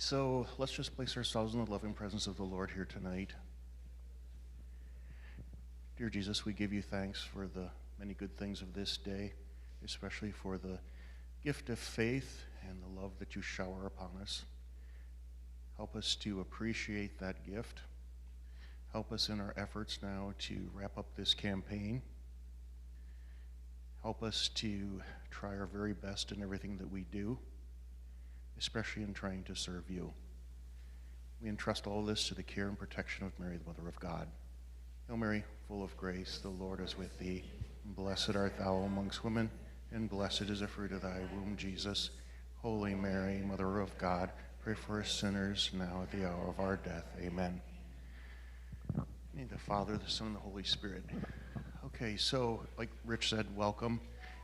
So let's just place ourselves in the loving presence of the Lord here tonight. Dear Jesus, we give you thanks for the many good things of this day, especially for the gift of faith and the love that you shower upon us. Help us to appreciate that gift. Help us in our efforts now to wrap up this campaign. Help us to try our very best in everything that we do, especially in trying to serve you. We entrust all this to the care and protection of Mary, the Mother of God. Hail Mary, full of grace, the Lord is with thee. And blessed art thou amongst women, and blessed is the fruit of thy womb, Jesus. Holy Mary, Mother of God, pray for us sinners, now at the hour of our death. Amen. In the Father, the Son, and the Holy Spirit. Okay, so like Rich said, welcome.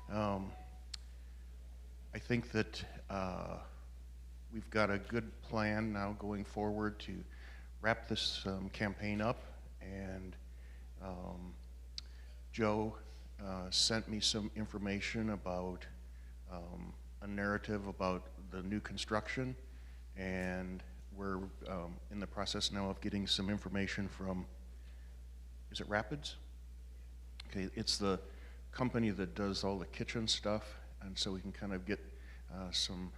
I think that we've got a good plan now going forward to wrap this campaign up, and Joe sent me some information about a narrative about the new construction, and we're in the process now of getting some information from, is it Rapids? Okay, it's the company that does all the kitchen stuff, and so we can kind of get some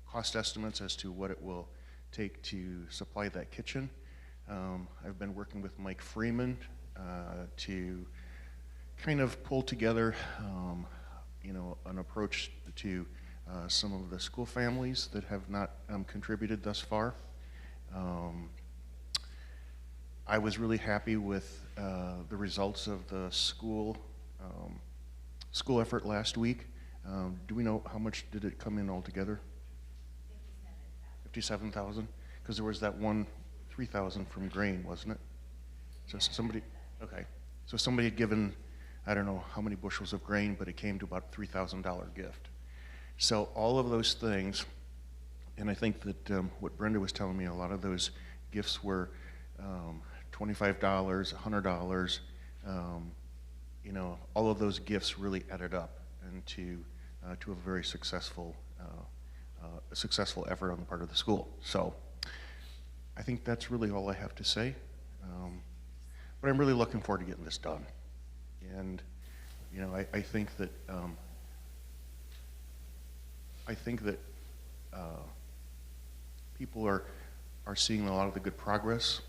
cost estimates as to what it will take to supply that kitchen. I've been working with Mike Freeman to kind of pull together, an approach to some of the school families that have not contributed thus far. I was really happy with the results of the school effort last week. Do we know how much did it come in altogether? 57,000? Because there was that one 3,000 from grain, wasn't it? So somebody had given, I don't know how many bushels of grain, but it came to about $3,000 gift. So all of those things, and I think that what Brenda was telling me, a lot of those gifts were $25, $100, all of those gifts really added up and to a very successful effort on the part of the school. So I think that's really all I have to say. But I'm really looking forward to getting this done. And I think that people are seeing a lot of the good progress.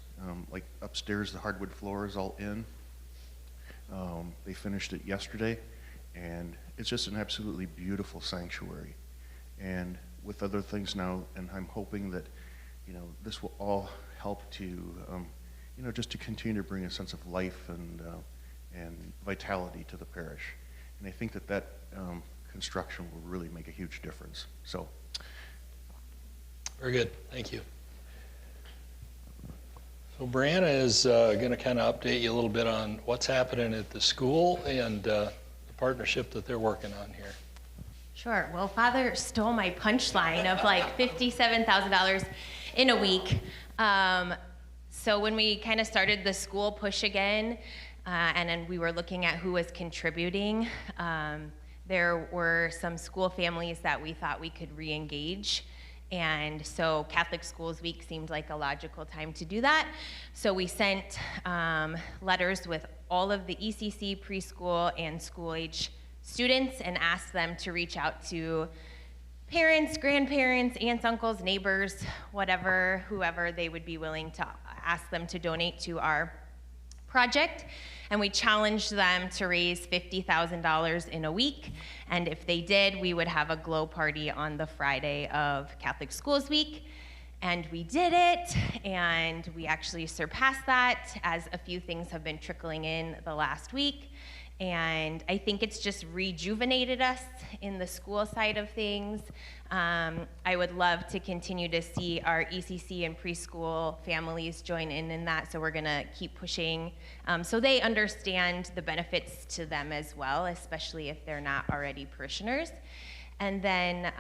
Like upstairs, the hardwood floor is all in. They finished it yesterday, and it's just an absolutely beautiful sanctuary. And with other things now, and I'm hoping that this will all help to just to continue to bring a sense of life and vitality to the parish. And I think that construction will really make a huge difference. So, very good. Thank you. So Brianna is going to kind of update you a little bit on what's happening at the school and the partnership that they're working on here. Sure. Well, Father stole my punchline of like $57,000 in a week. So when we kind of started the school push again, and then we were looking at who was contributing, there were some school families that we thought we could re-engage. And so Catholic Schools Week seemed like a logical time to do that. So we sent letters with all of the ECC, preschool, and school-age students and asked them to reach out to parents, grandparents, aunts, uncles, neighbors, whoever they would be willing to ask them to donate to our project. And we challenged them to raise $50,000 in a week. And if they did, we would have a glow party on the Friday of Catholic Schools Week. And we did it, and we actually surpassed that as a few things have been trickling in the last week. And I think it's just rejuvenated us in the school side of things. I would love to continue to see our ECC and preschool families join in that, so we're gonna keep pushing so they understand the benefits to them as well, especially if they're not already parishioners. And then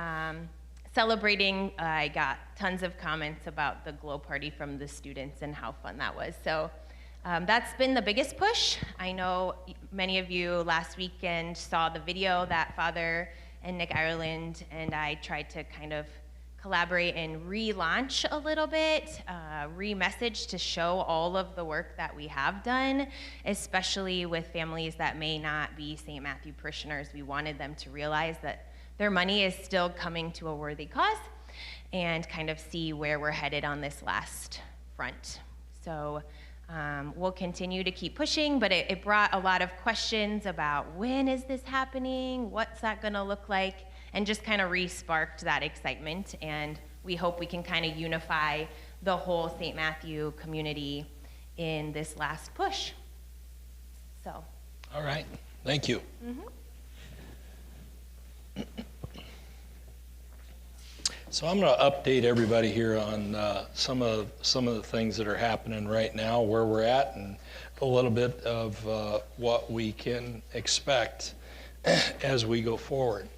celebrating, I got tons of comments about the glow party from the students and how fun that was. So that's been the biggest push. I know many of you last weekend saw the video that Father and Nick Ireland and I tried to kind of collaborate and relaunch a little bit, re-message to show all of the work that we have done, especially with families that may not be St. Matthew parishioners. We wanted them to realize that their money is still coming to a worthy cause and kind of see where we're headed on this last front. So we'll continue to keep pushing, but it brought a lot of questions about when is this happening, what's that gonna look like, and just kind of re-sparked that excitement. And we hope we can kind of unify the whole St. Matthew community in this last push. So. All right, thank you. So I'm going to update everybody here on some of the things that are happening right now, where we're at, and a little bit of what we can expect as we go forward.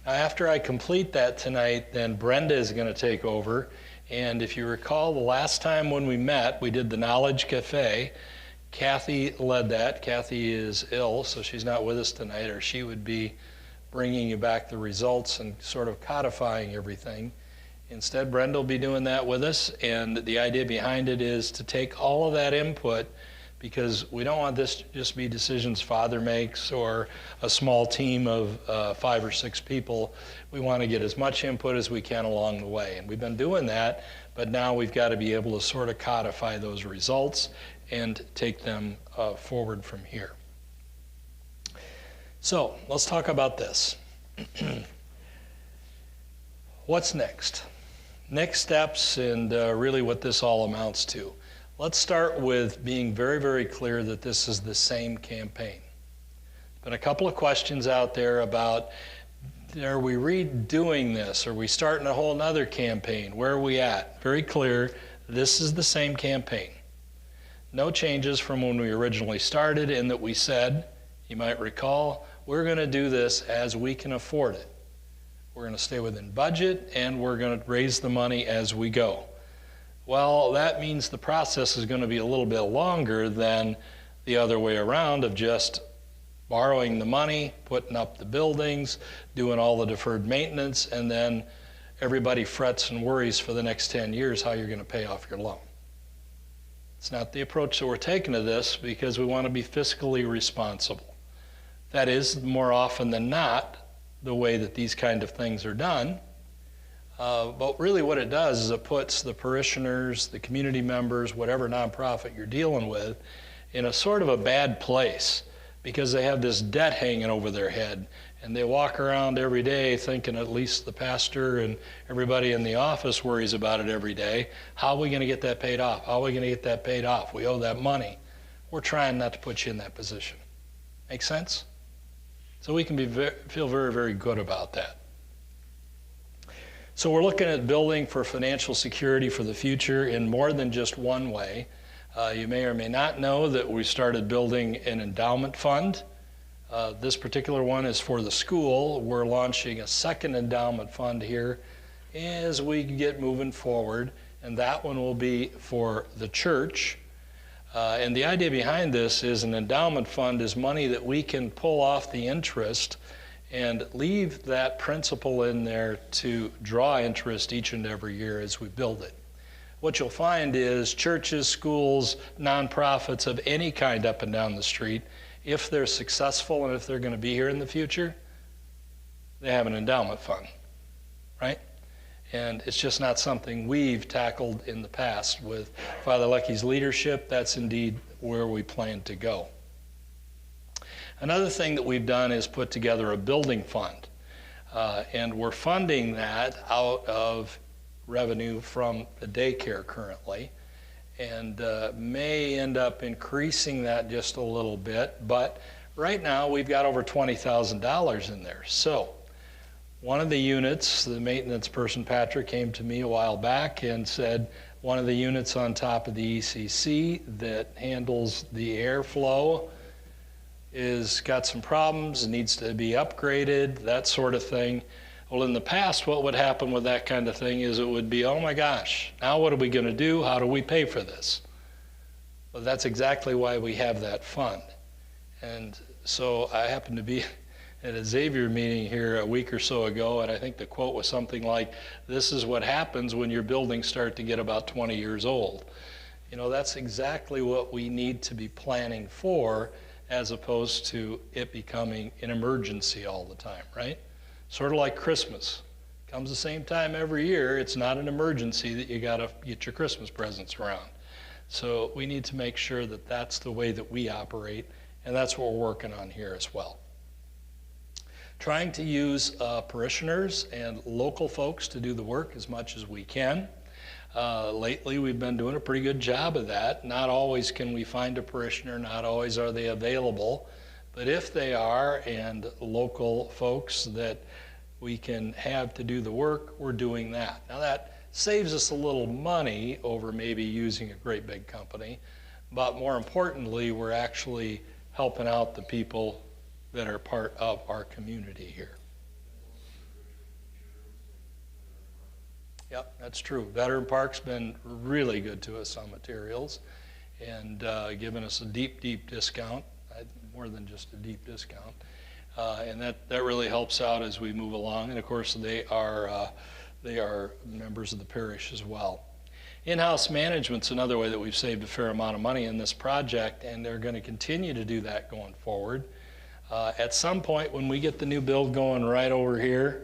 Now, after I complete that tonight, then Brenda is going to take over. And if you recall, the last time when we met, we did the Knowledge Cafe. Kathy led that. Kathy is ill, so she's not with us tonight, or she would be bringing you back the results and sort of codifying everything. Instead, Brenda will be doing that with us, and the idea behind it is to take all of that input, because we don't want this to just be decisions Father makes or a small team of 5 or 6 people. We want to get as much input as we can along the way, and we've been doing that, but now we've got to be able to sort of codify those results and take them forward from here. So let's talk about this. What's next? Next steps, and really what this all amounts to. Let's start with being very, very clear that this is the same campaign. Been a couple of questions out there about, are we redoing this? Are we starting a whole nother campaign? Where are we at? Very clear, this is the same campaign. No changes from when we originally started, in that we said, you might recall, we're going to do this as we can afford it. We're going to stay within budget, and we're going to raise the money as we go. Well, that means the process is going to be a little bit longer than the other way around of just borrowing the money, putting up the buildings, doing all the deferred maintenance, and then everybody frets and worries for the next 10 years how you're going to pay off your loan. It's not the approach that we're taking to this, because we want to be fiscally responsible. That is, more often than not, the way that these kind of things are done. But really what it does is it puts the parishioners, the community members, whatever nonprofit you're dealing with, in a sort of a bad place, because they have this debt hanging over their head, and they walk around every day thinking, at least the pastor and everybody in the office worries about it every day, how are we going to get that paid off? How are we going to get that paid off? We owe that money. We're trying not to put you in that position. Make sense? So we can feel very, very good about that. So we're looking at building for financial security for the future in more than just one way. You may or may not know that we started building an endowment fund. This particular one is for the school. We're launching a second endowment fund here as we get moving forward, and that one will be for the church. And the idea behind this is an endowment fund is money that we can pull off the interest and leave that principal in there to draw interest each and every year as we build it. What you'll find is churches, schools, nonprofits of any kind up and down the street, if they're successful and if they're going to be here in the future, they have an endowment fund, right? And it's just not something we've tackled in the past. With Father Lecky's leadership, that's indeed where we plan to go. Another thing that we've done is put together a building fund. And we're funding that out of revenue from the daycare currently. And may end up increasing that just a little bit. But right now, we've got over $20,000 in there. So one of the units, the maintenance person, Patrick, came to me a while back and said, one of the units on top of the ECC that handles the airflow is got some problems, needs to be upgraded, that sort of thing. Well, in the past, what would happen with that kind of thing is it would be, oh my gosh, now what are we going to do? How do we pay for this? Well, that's exactly why we have that fund. And so I happen to be at a Xavier meeting here a week or so ago, and I think the quote was something like, "This is what happens when your buildings start to get about 20 years old." You know, that's exactly what we need to be planning for, as opposed to it becoming an emergency all the time, right? Sort of like Christmas. Comes the same time every year. It's not an emergency that you got to get your Christmas presents around. So we need to make sure that that's the way that we operate, and that's what we're working on here as well. Trying to use parishioners and local folks to do the work as much as we can. Lately, we've been doing a pretty good job of that. Not always can we find a parishioner, not always are they available, but if they are, and local folks that we can have to do the work, we're doing that. Now that saves us a little money over maybe using a great big company, but more importantly, we're actually helping out the people that are part of our community here. Yep, that's true. Veteran Park's been really good to us on materials and given us a deep, deep discount, more than just a deep discount. And that really helps out as we move along. And of course, they are members of the parish as well. In-house management's another way that we've saved a fair amount of money in this project, and they're going to continue to do that going forward. At some point, when we get the new build going right over here,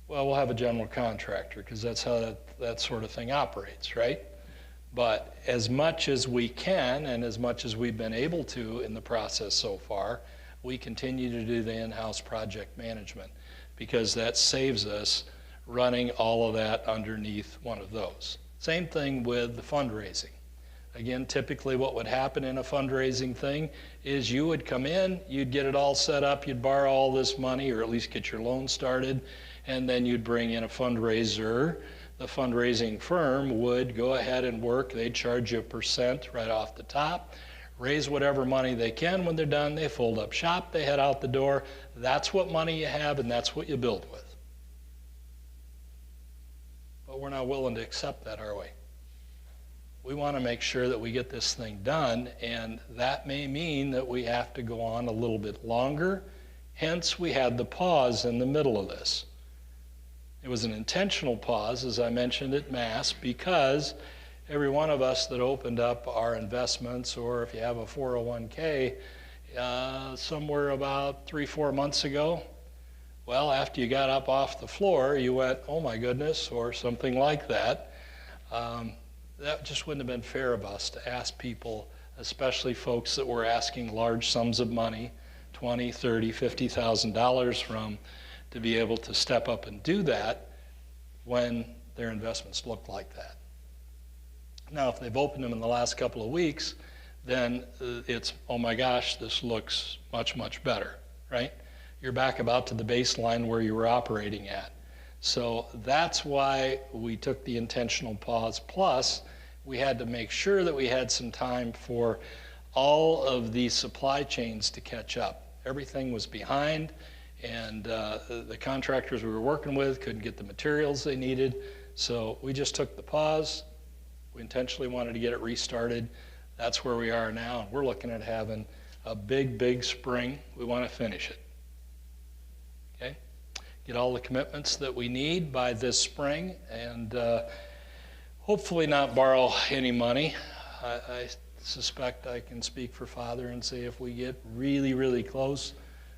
well, we'll have a general contractor, because that's how that sort of thing operates, right? But as much as we can, and as much as we've been able to in the process so far, we continue to do the in-house project management, because that saves us running all of that underneath one of those. Same thing with the fundraising. Again, typically what would happen in a fundraising thing is you would come in, you'd get it all set up, you'd borrow all this money, or at least get your loan started, and then you'd bring in a fundraiser. The fundraising firm would go ahead and work. They'd charge you a % right off the top, raise whatever money they can. When they're done, they fold up shop, they head out the door. That's what money you have, and that's what you build with. But we're not willing to accept that, are we? We want to make sure that we get this thing done, and that may mean that we have to go on a little bit longer. Hence, we had the pause in the middle of this. It was an intentional pause, as I mentioned at Mass, because every one of us that opened up our investments, or if you have a 401k, somewhere about 3-4 months ago, well, after you got up off the floor, you went, oh my goodness, or something like that. That just wouldn't have been fair of us to ask people, especially folks that were asking large sums of money, $20,000, $30,000, $50,000 from, to be able to step up and do that when their investments look like that. Now, if they've opened them in the last couple of weeks, then it's, oh my gosh, this looks much, much better, right? You're back about to the baseline where you were operating at. So that's why we took the intentional pause. Plus, we had to make sure that we had some time for all of the supply chains to catch up. Everything was behind, and the contractors we were working with couldn't get the materials they needed. So we just took the pause. We intentionally wanted to get it restarted. That's where we are now, and we're looking at having a big, big spring. We want to finish it. Okay? Get all the commitments that we need by this spring, and hopefully not borrow any money. I suspect I can speak for Father and say if we get really, really close,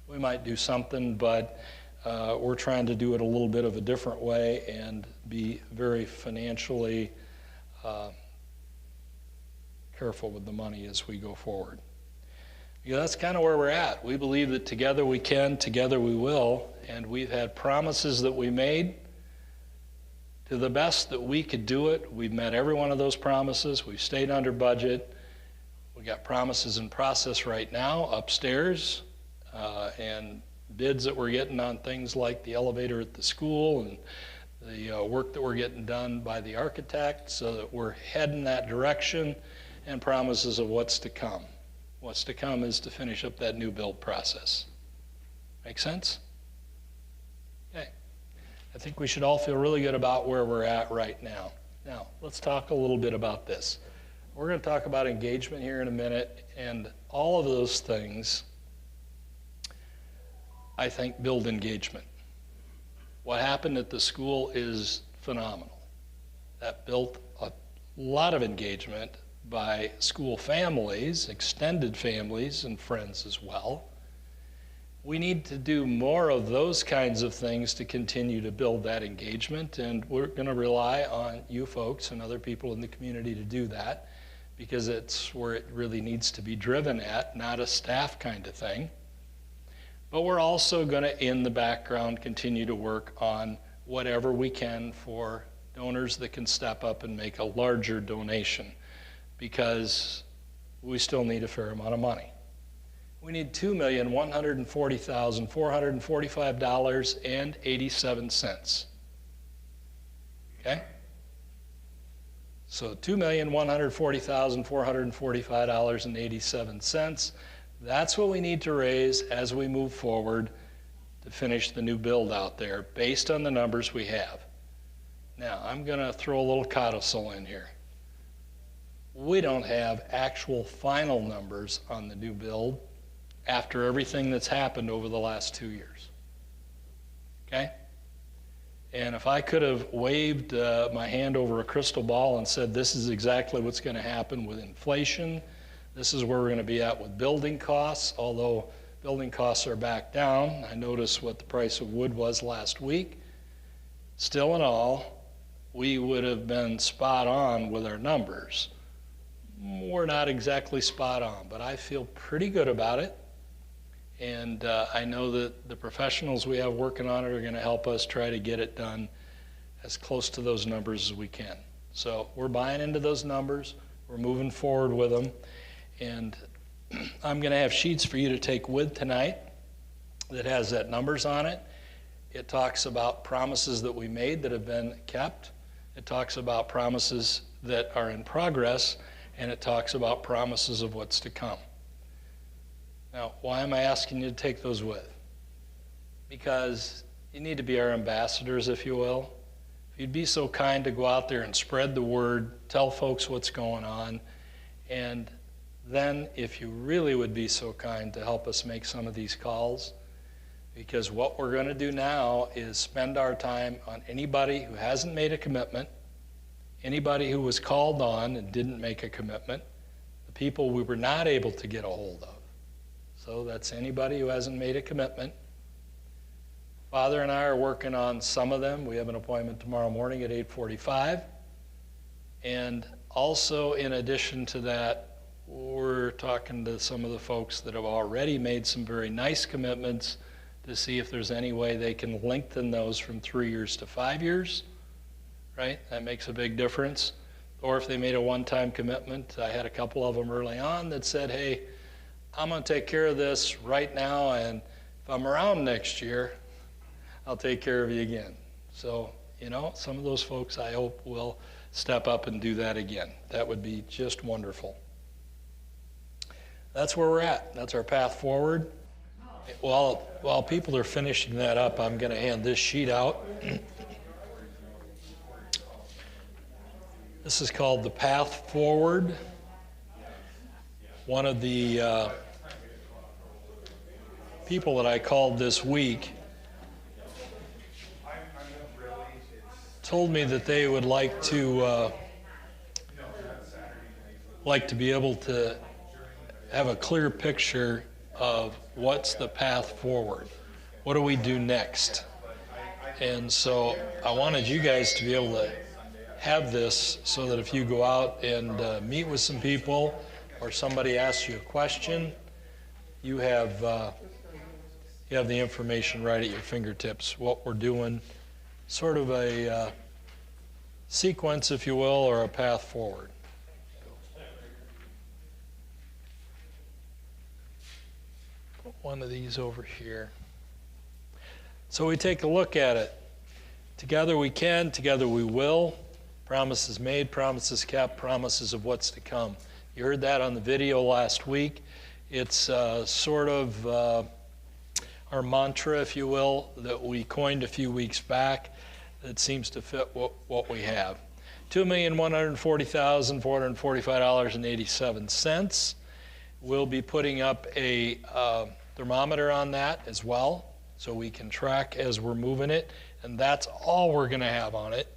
we might do something, but we're trying to do it a little bit of a different way and be very financially careful with the money as we go forward. Yeah, that's kind of where we're at. We believe that together we can, together we will, and we've had promises that we made. To the best that we could do it, we've met every one of those promises. We've stayed under budget. We got promises in process right now upstairs, and bids that we're getting on things like the elevator at the school and the work that we're getting done by the architect, so that we're heading that direction, and promises of what's to come. What's to come is to finish up that new build process. Make sense? Okay. I think we should all feel really good about where we're at right now. Now, let's talk a little bit about this. We're going to talk about engagement here in a minute, and all of those things I think, build engagement. What happened at the school is phenomenal. That built a lot of engagement by school families, extended families, and friends as well. We need to do more of those kinds of things to continue to build that engagement, and we're going to rely on you folks and other people in the community to do that, because it's where it really needs to be driven at, not a staff kind of thing. But we're also going to, in the background, continue to work on whatever we can for donors that can step up and make a larger donation, because we still need a fair amount of money. We need $2,140,445.87. Okay? So $2,140,445.87. That's what we need to raise as we move forward to finish the new build out there based on the numbers we have. Now, I'm going to throw a little codicil in here. We don't have actual final numbers on the new build after everything that's happened over the last 2 years. Okay? And if I could have waved my hand over a crystal ball and said, this is exactly what's going to happen with inflation, this is where we're going to be at with building costs, although building costs are back down. I noticed what the price of wood was last week. Still in all, we would have been spot on with our numbers. We're not exactly spot on, but I feel pretty good about it. And I know that the professionals we have working on it are going to help us try to get it done as close to those numbers as we can. So we're buying into those numbers. We're moving forward with them. And I'm going to have sheets for you to take with tonight that has that numbers on it. It talks about promises that we made that have been kept. It talks about promises that are in progress, and it talks about promises of what's to come. Now, why am I asking you to take those with? Because you need to be our ambassadors, if you will. If you'd be so kind to go out there and spread the word, tell folks what's going on, and then if you really would be so kind to help us make some of these calls, because what we're going to do now is spend our time on anybody who hasn't made a commitment, anybody who was called on and didn't make a commitment, the people we were not able to get a hold of. So that's anybody who hasn't made a commitment. Father and I are working on some of them. We have an appointment tomorrow morning at 8:45. And also, in addition to that, we're talking to some of the folks that have already made some very nice commitments to see if there's any way they can lengthen those from 3 years to 5 years, right? That makes a big difference. Or if they made a one-time commitment. I had a couple of them early on that said, hey, I'm going to take care of this right now, and if I'm around next year, I'll take care of you again. So, you know, some of those folks I hope will step up and do that again. That would be just wonderful. That's where we're at. That's our path forward. While people are finishing that up, I'm going to hand this sheet out. This is called the Path Forward. One of the people that I called this week told me that they would like to be able to have a clear picture of what's the path forward. What do we do next? And so I wanted you guys to be able to have this so that if you go out and meet with some people or somebody asks you a question, you have the information right at your fingertips, what we're doing, sort of a sequence, if you will, or a path forward. Put one of these over here. So we take a look at it. Together we can, together we will. Promises made, promises kept, promises of what's to come. You heard that on the video last week. It's sort of our mantra, if you will, that we coined a few weeks back that seems to fit what we have. $2,140,445.87. We'll be putting up a thermometer on that as well. so we can track as we're moving it, and that's all we're going to have on it.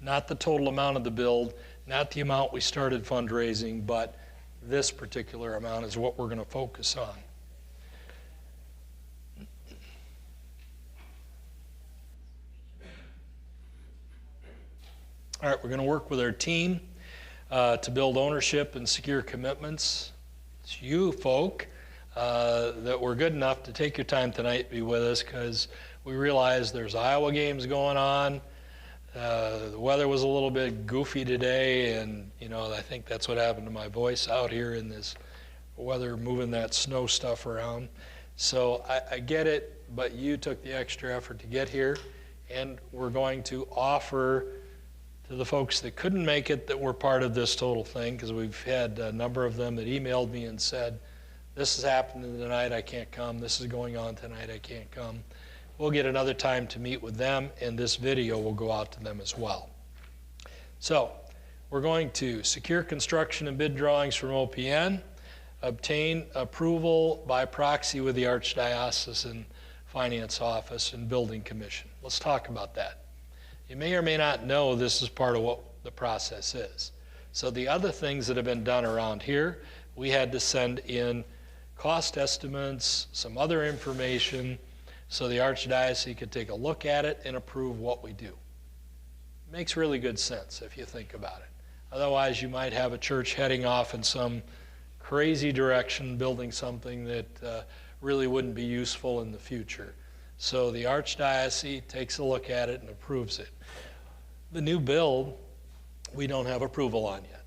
Not the total amount of the build, not the amount we started fundraising, but this particular amount is what we're going to focus on. All right, we're going to work with our team to build ownership and secure commitments. It's you folk that were good enough to take your time tonight to be with us, because we realize there's Iowa games going on. The weather was a little bit goofy today, and I think that's what happened to my voice out here in this weather, moving that snow stuff around. So I get it, but you took the extra effort to get here, and we're going to offer to the folks that couldn't make it that were part of this total thing, because we've had a number of them that emailed me and said, this is happening tonight, I can't come. This is going on tonight, I can't come. We'll get another time to meet with them, and this video will go out to them as well. So we're going to secure construction and bid drawings from OPN, obtain approval by proxy with the Archdiocesan Finance Office and Building Commission. Let's talk about that. You may or may not know this is part of what the process is. So the other things that have been done around here, we had to send in cost estimates, some other information, so the Archdiocese could take a look at it and approve what we do. It makes really good sense if you think about it. Otherwise, you might have a church heading off in some crazy direction, building something that really wouldn't be useful in the future. So the Archdiocese takes a look at it and approves it. The new build, we don't have approval on yet.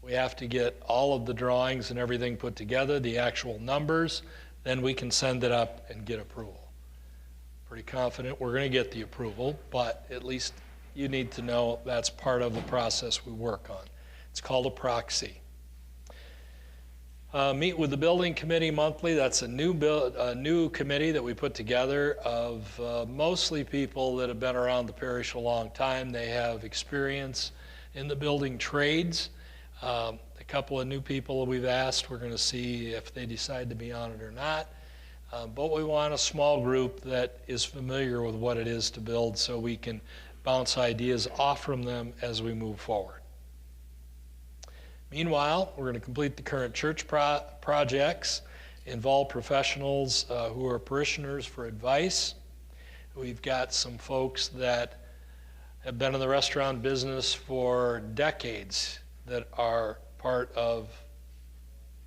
We have to get all of the drawings and everything put together, the actual numbers, then we can send it up and get approval. Pretty confident we're going to get the approval, but at least you need to know that's part of the process we work on. It's called a proxy. Meet with the building committee monthly. That's a new committee that we put together of mostly people that have been around the parish a long time. They have experience in the building trades. A couple of new people we've asked. We're going to see if they decide to be on it or not. But we want a small group that is familiar with what it is to build, so we can bounce ideas off from them as we move forward. Meanwhile, we're going to complete the current church projects, involve professionals who are parishioners for advice. We've got some folks that have been in the restaurant business for decades that are part of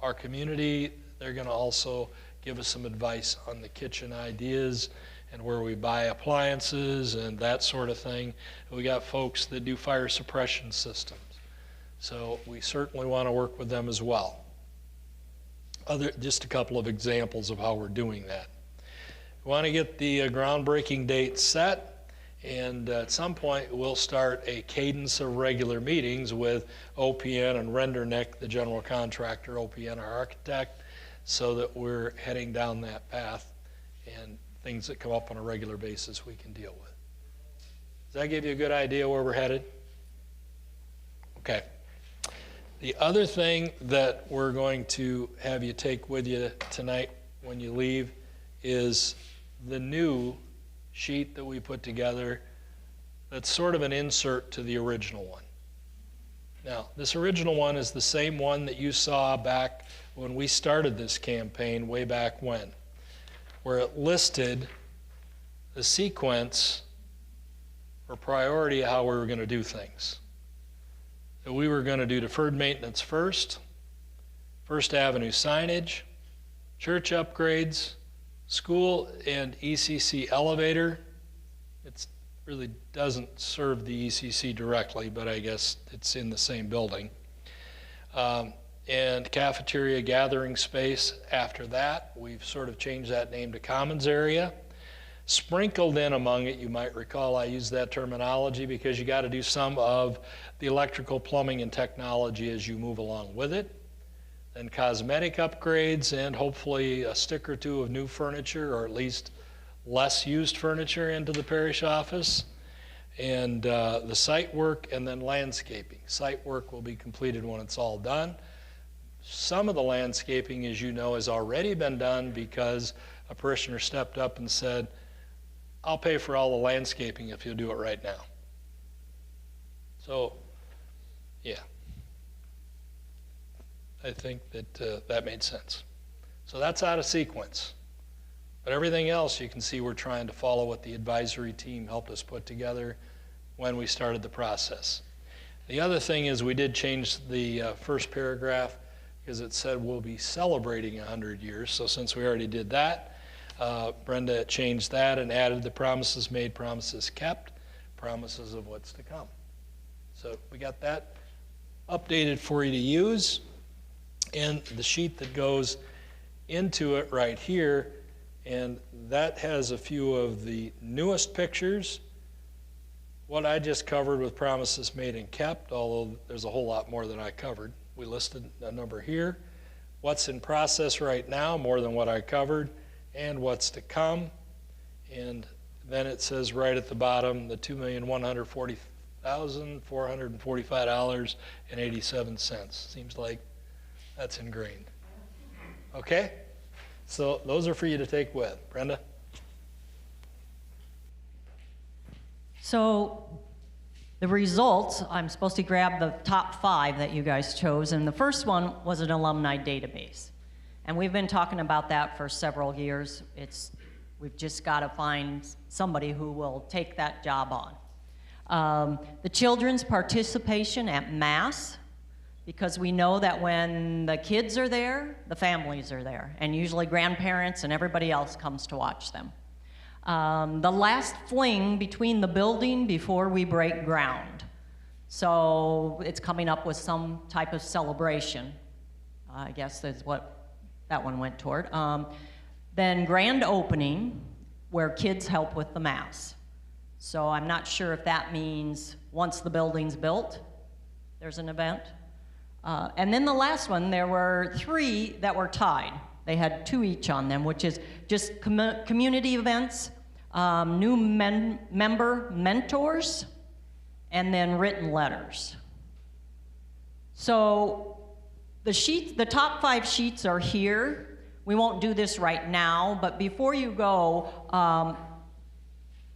our community. They're going to also give us some advice on the kitchen ideas and where we buy appliances and that sort of thing. We got folks that do fire suppression systems. So we certainly want to work with them as well. Just a couple of examples of how we're doing that. We want to get the groundbreaking date set, and at some point we'll start a cadence of regular meetings with OPN and Rendernick, the general contractor, OPN our architect, so that we're heading down that path, and things that come up on a regular basis we can deal with. Does that give you a good idea where we're headed? Okay. The other thing that we're going to have you take with you tonight when you leave is the new sheet that we put together that's sort of an insert to the original one. Now, this original one is the same one that you saw back when we started this campaign way back when, where it listed the sequence or priority of how we were going to do things. So we were going to do deferred maintenance first, First Avenue signage, church upgrades, school and ECC elevator. It really doesn't serve the ECC directly, but I guess it's in the same building. And cafeteria gathering space after that. We've sort of changed that name to commons area. Sprinkled in among it, you might recall I used that terminology because you got to do some of the electrical, plumbing, and technology as you move along with it. Then cosmetic upgrades and hopefully a stick or two of new furniture, or at least less used furniture, into the parish office. And the site work, and then landscaping. Site work will be completed when it's all done. Some of the landscaping, as you know, has already been done because a parishioner stepped up and said, I'll pay for all the landscaping if you'll do it right now. So, yeah. I think that that made sense. So that's out of sequence. But everything else, you can see we're trying to follow what the advisory team helped us put together when we started the process. The other thing is we did change the first paragraph because it said we'll be celebrating 100 years. So since we already did that, Brenda changed that and added the promises made, promises kept, promises of what's to come. So we got that updated for you to use. And the sheet that goes into it right here, and that has a few of the newest pictures. What I just covered with promises made and kept, although there's a whole lot more than I covered. We listed a number here. What's in process right now, more than what I covered, and what's to come. And then it says right at the bottom, the $2,140,445.87. Seems like that's ingrained. Okay? So those are for you to take with. Brenda? So the results, I'm supposed to grab the top 5 that you guys chose, and the first one was an alumni database. And we've been talking about that for several years. We've just got to find somebody who will take that job on. The children's participation at Mass, because we know that when the kids are there, the families are there, and usually grandparents and everybody else comes to watch them. The last fling between the building before we break ground. So it's coming up with some type of celebration. I guess that's what that one went toward. Then grand opening, where kids help with the Mass. So I'm not sure if that means once the building's built, there's an event. And then the last one, there were 3 that were tied. They had 2 each on them, which is just community events, new member mentors, and then written letters. So the top 5 sheets are here. We won't do this right now, but before you go,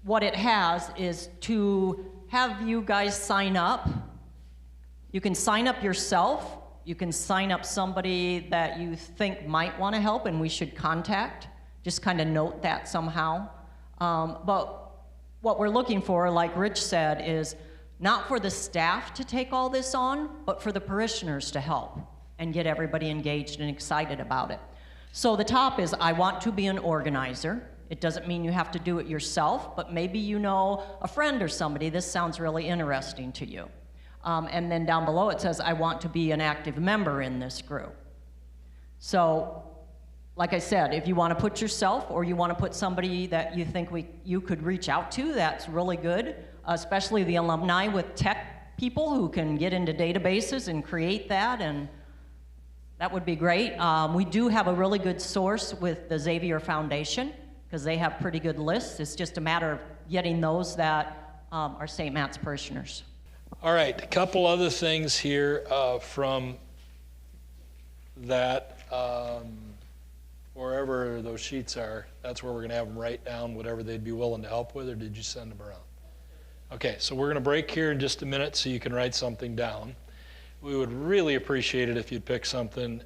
what it has is to have you guys sign up. You can sign up yourself. You can sign up somebody that you think might want to help and we should contact. Just kind of note that somehow. But what we're looking for, like Rich said, is not for the staff to take all this on, but for the parishioners to help and get everybody engaged and excited about it. So the top is, I want to be an organizer. It doesn't mean you have to do it yourself, but maybe you know a friend or somebody, this sounds really interesting to you. And then down below it says, I want to be an active member in this group. So, like I said, if you want to put yourself or you want to put somebody that you think you could reach out to, that's really good, especially the alumni with tech people who can get into databases and create that, and that would be great. We do have a really good source with the Xavier Foundation because they have pretty good lists. It's just a matter of getting those that are St. Matt's parishioners. All right, a couple other things here from that, wherever those sheets are, that's where we're going to have them write down whatever they'd be willing to help with, or did you send them around? Okay, so we're going to break here in just a minute so you can write something down. We would really appreciate it if you'd pick something,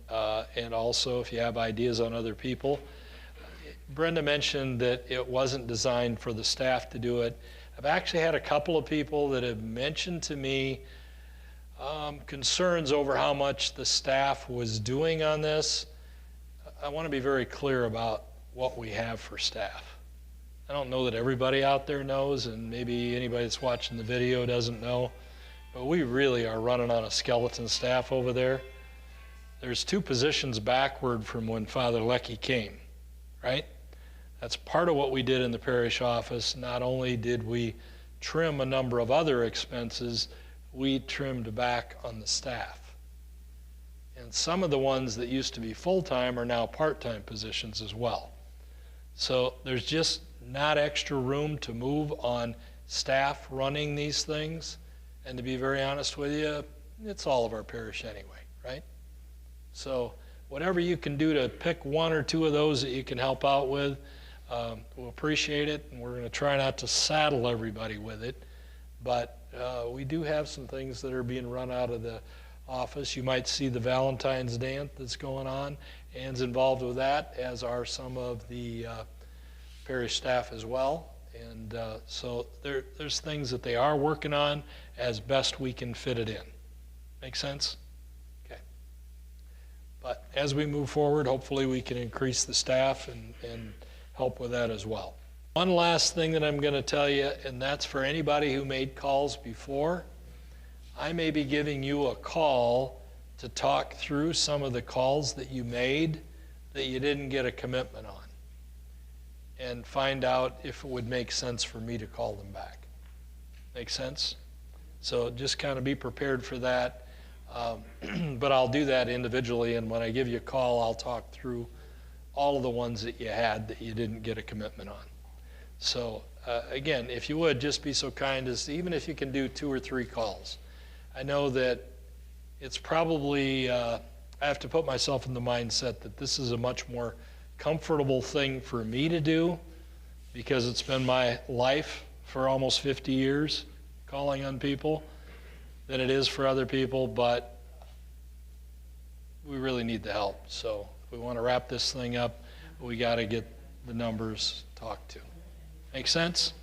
and also if you have ideas on other people. Brenda mentioned that it wasn't designed for the staff to do it. I've actually had a couple of people that have mentioned to me concerns over how much the staff was doing on this. I want to be very clear about what we have for staff. I don't know that everybody out there knows, and maybe anybody that's watching the video doesn't know, but we really are running on a skeleton staff over there. There's 2 positions backward from when Father Leckie came, right? That's part of what we did in the parish office. Not only did we trim a number of other expenses, we trimmed back on the staff. And some of the ones that used to be full-time are now part-time positions as well. So there's just not extra room to move on staff running these things. And to be very honest with you, it's all of our parish anyway, right? So whatever you can do to pick one or two of those that you can help out with, we'll appreciate it, and we're going to try not to saddle everybody with it. But we do have some things that are being run out of the office. You might see the Valentine's Dance that's going on. Ann's involved with that, as are some of the parish staff as well. And so there's things that they are working on as best we can fit it in. Make sense? Okay. But as we move forward, hopefully we can increase the staff and help with that as well. One last thing that I'm going to tell you, and that's for anybody who made calls before. I may be giving you a call to talk through some of the calls that you made that you didn't get a commitment on, and find out if it would make sense for me to call them back. Make sense? So just kind of be prepared for that. But I'll do that individually, and when I give you a call, I'll talk through all of the ones that you had that you didn't get a commitment on. So again, if you would, just be so kind as, even if you can do 2 or 3 calls. I know that it's probably, I have to put myself in the mindset that this is a much more comfortable thing for me to do, because it's been my life for almost 50 years, calling on people, than it is for other people, but we really need the help. So if we want to wrap this thing up, we got to get the numbers talked to. Make sense?